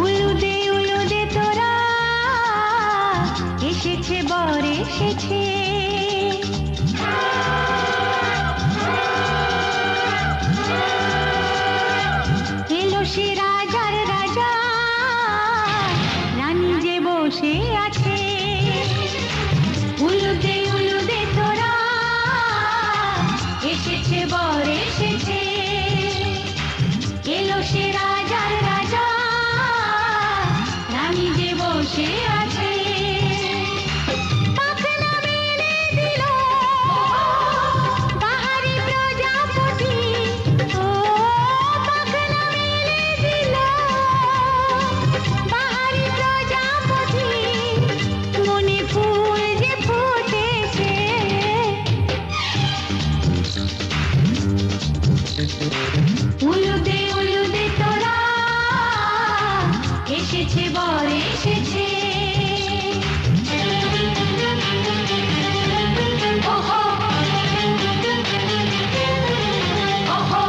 উলুদে তোরা এসেছে বর এসেছে, এলো সে রাজার রাজা, রানী যে বসে আছে। উলুদে তোরা এসেছে বর এসেছে, এলো সে রাজার রাজা, রানী যে বসে আছে। পাখনা মেলে দিল বাহারি প্রজাপতি, ও পাখনা মেলে দিল বাহারি প্রজাপতি, মনে ফুল যে ফুটেছে। উলুদে তোরা এসেছে বর এসেছে। ওহো ওহো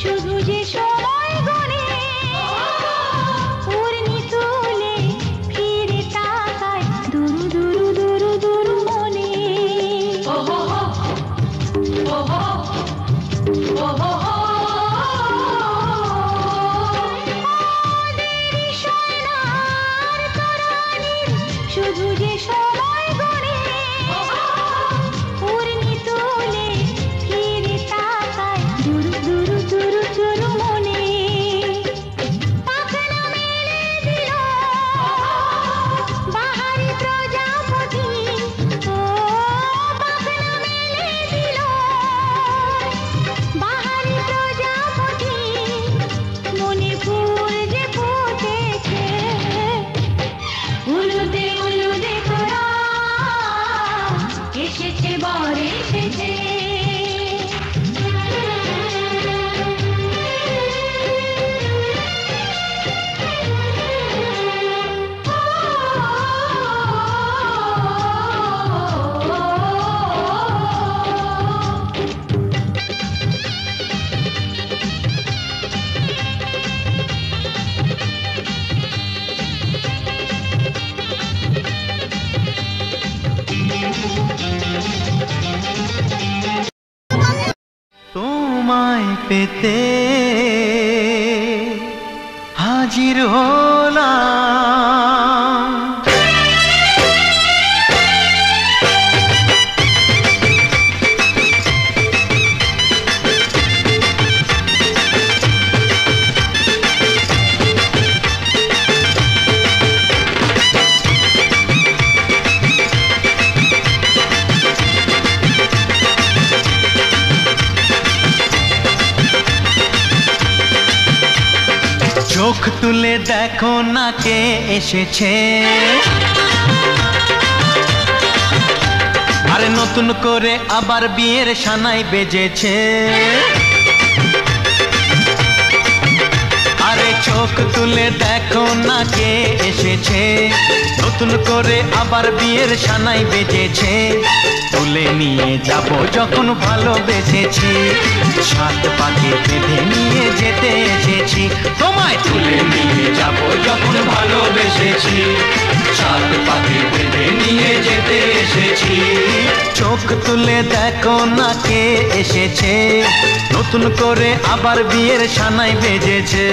শুধু যে সময় গনে, উর্মি তুলে ফিরে তাকায় দুরু দুরু দুরু দুরু মনে। ওহো ওহো ওহো দেরি সোনার তরানির শুধু যে সময় গনে, উর্মি তুলে ফিরে তাকায় দুরু দুরু দুরু দুরু মনে। পাখনা মেলে দিল বাহারি প্রজাপতি, ও পাখনা মেলে দিল বাহারি প্রজাপতি, মনে ফুল যে ফুটেছে। উলুদে তোরা এসেছে বর এসেছে। তোমায় পেতে হাজির হলাম, চোখ তুলে দেখো না কে এসেছে, আরে নতুন করে আবার বিয়ের সানাই বেজেছে। আরে চোখ তুলে দেখো না কে এসেছে, নতুন করে আবার বিয়ের সানাই বেজেছে। তুলে নিয়ে যাব যখন ভালোবেসেছি, সাত পাকে বেঁধে নিয়ে যেতে এসেছি। তোমায় তুলে নিয়ে যাব যখন ভালোবেসেছি, সাত পাকে বেঁধে নিয়ে চোখ তুলে দেখো না কে এসেছে, নতুন করে আবার বিয়ের সানাই বেজেছে।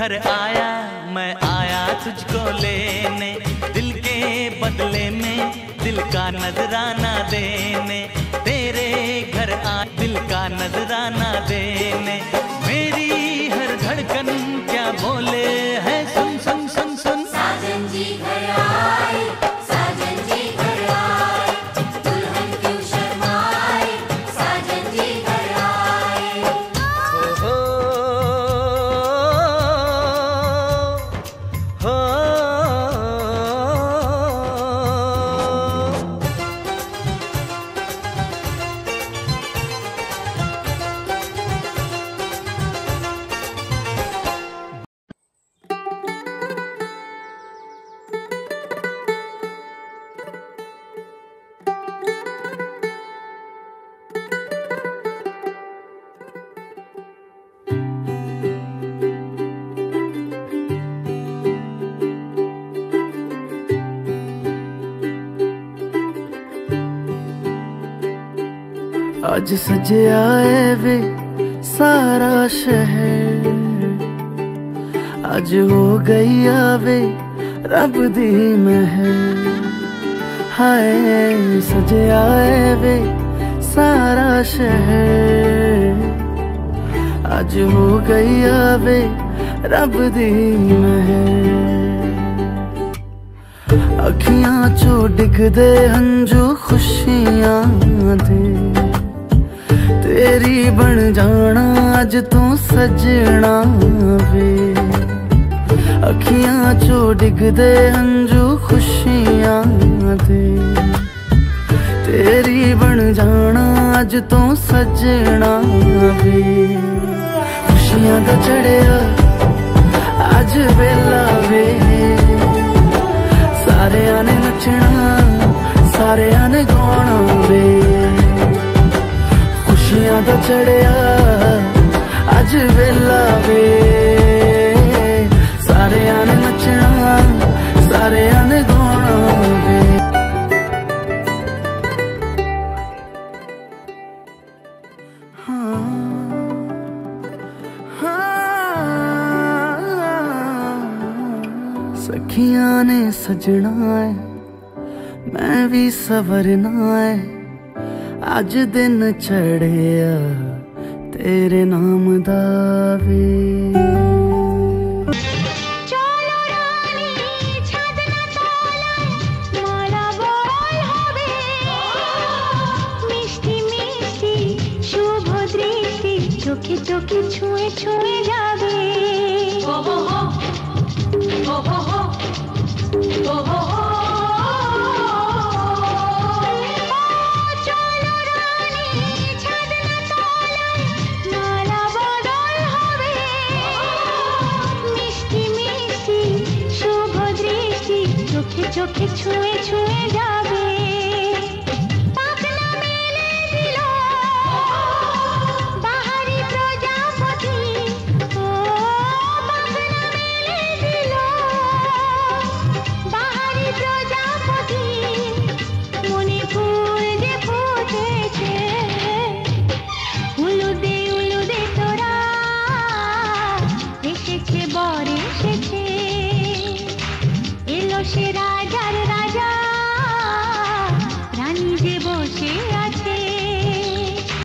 घर आया मैं आया तुझको लेने, दिल के बदले में दिल का नजराना देने। तेरे घर आ दिल का नजराना देने, मेरी हर धड़कन क्या बोले है सुन सुन सुन सुन। साजन जी घर आए, साजन जी घर आए, दुल्हन क्यों शर्माए, साजन जी घर आए। हो आज सजया है वे सारा शहर, आज हो गई आवे रब दी महर। हाय सजया है वे सारा शहर, आज हो गई आवे रब दी महर। अखियां चो डिगदे हंजू खुशियां दे, तेरी बन जाना अज तू सजना वे। अखियां चो डिगदे हंजू खुशियां दे, तेरी बन जाना अज तू सजना वे। खुशियां दा चढ़िया अज वेला वे, सारेयां ने नचना सारेयां ने गाना वे। खुशियां दा चढ़िया अज वेला वे, सारेयां ने नचना सारेयां ने गाना वे। सखियां ने सजना है मैं भी सवरना है, अज दिन चढ़िया तेरे नाम दा वे। চোখে চোখে ছুঁয়ে ছুঁয়ে যাবে। চোখে ছুঁয়ে ছুঁয়ে যাবে। পাখনা মেলে দিল বাহারি প্রজাপতি, ও পাখনা মেলে দিল বাহারি প্রজাপতি। মনে ফুল যে ফুটেছে উলুদে উলুদে তোরা, এসেছে বর এসেছে এলো সেরা